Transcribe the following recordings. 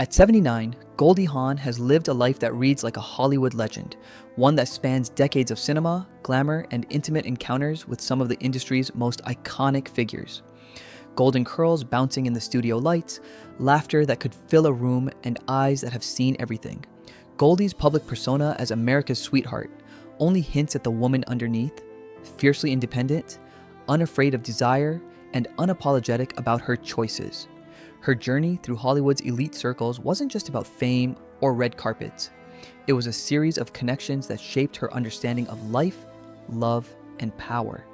At 79, Goldie Hawn has lived a life that reads like a Hollywood legend, one that spans decades of cinema, glamour, and intimate encounters with some of the industry's most iconic figures. Golden curls bouncing in the studio lights, laughter that could fill a room, and eyes that have seen everything. Goldie's public persona as America's sweetheart only hints at the woman underneath, fiercely independent, unafraid of desire, and unapologetic about her choices. Her journey through Hollywood's elite circles wasn't just about fame or red carpets. It was a series of connections that shaped her understanding of life, love, and power.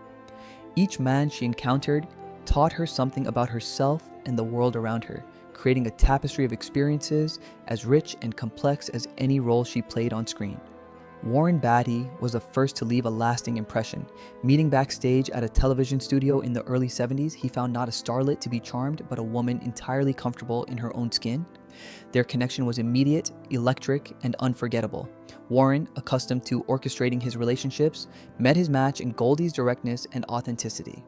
Each man she encountered taught her something about herself and the world around her, creating a tapestry of experiences as rich and complex as any role she played on screen. Warren Beatty was the first to leave a lasting impression. Meeting backstage at a television studio in the early 70s, he found not a starlet to be charmed, but a woman entirely comfortable in her own skin. Their connection was immediate, electric, and unforgettable. Warren, accustomed to orchestrating his relationships, met his match in Goldie's directness and authenticity.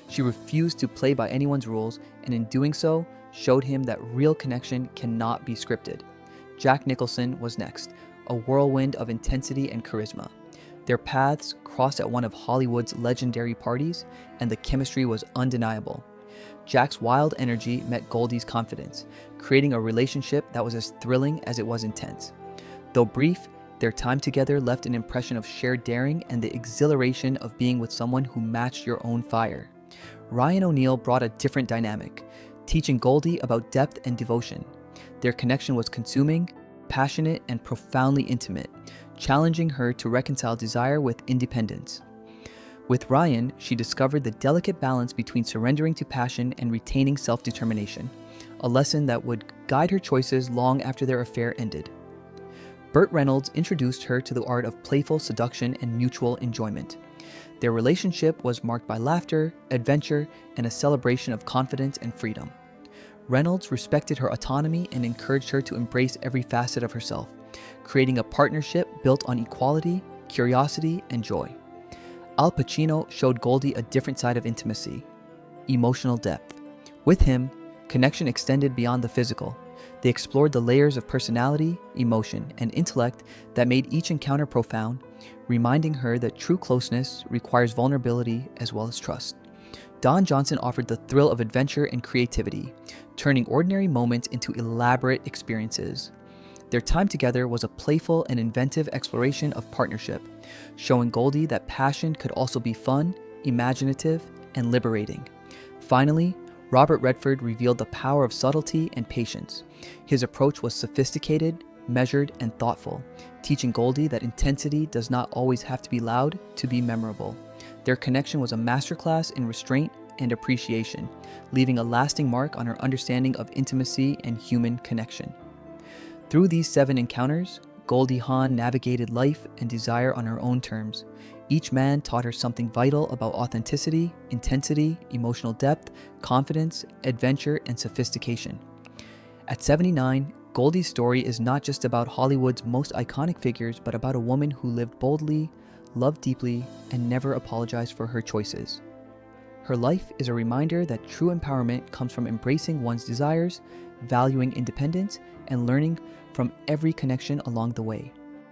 She refused to play by anyone's rules, and in doing so, showed him that real connection cannot be scripted. Jack Nicholson was next, a whirlwind of intensity and charisma. Their paths crossed at one of Hollywood's legendary parties, and the chemistry was undeniable. Jack's wild energy met Goldie's confidence, creating a relationship that was as thrilling as it was intense. Though brief, their time together left an impression of shared daring and the exhilaration of being with someone who matched your own fire. Ryan O'Neal brought a different dynamic, teaching Goldie about depth and devotion. Their connection was consuming, passionate, and profoundly intimate, challenging her to reconcile desire with independence. With Ryan, she discovered the delicate balance between surrendering to passion and retaining self-determination, a lesson that would guide her choices long after their affair ended. Burt Reynolds introduced her to the art of playful seduction and mutual enjoyment. Their relationship was marked by laughter, adventure, and a celebration of confidence and freedom. Reynolds respected her autonomy and encouraged her to embrace every facet of herself, creating a partnership built on equality, curiosity, and joy. Al Pacino showed Goldie a different side of intimacy, emotional depth. With him, connection extended beyond the physical. They explored the layers of personality, emotion, and intellect that made each encounter profound, reminding her that true closeness requires vulnerability as well as trust. Don Johnson offered the thrill of adventure and creativity, turning ordinary moments into elaborate experiences. Their time together was a playful and inventive exploration of partnership, showing Goldie that passion could also be fun, imaginative, and liberating. Finally, Robert Redford revealed the power of subtlety and patience. His approach was sophisticated, measured, and thoughtful, teaching Goldie that intensity does not always have to be loud to be memorable. Their connection was a masterclass in restraint and appreciation, leaving a lasting mark on her understanding of intimacy and human connection. Through these 7 encounters, Goldie Hawn navigated life and desire on her own terms. Each man taught her something vital about authenticity, intensity, emotional depth, confidence, adventure, and sophistication. At 79, Goldie's story is not just about Hollywood's most iconic figures, but about a woman who lived boldly, loved deeply, and never apologized for her choices. Her life is a reminder that true empowerment comes from embracing one's desires, valuing independence, and learning from every connection along the way.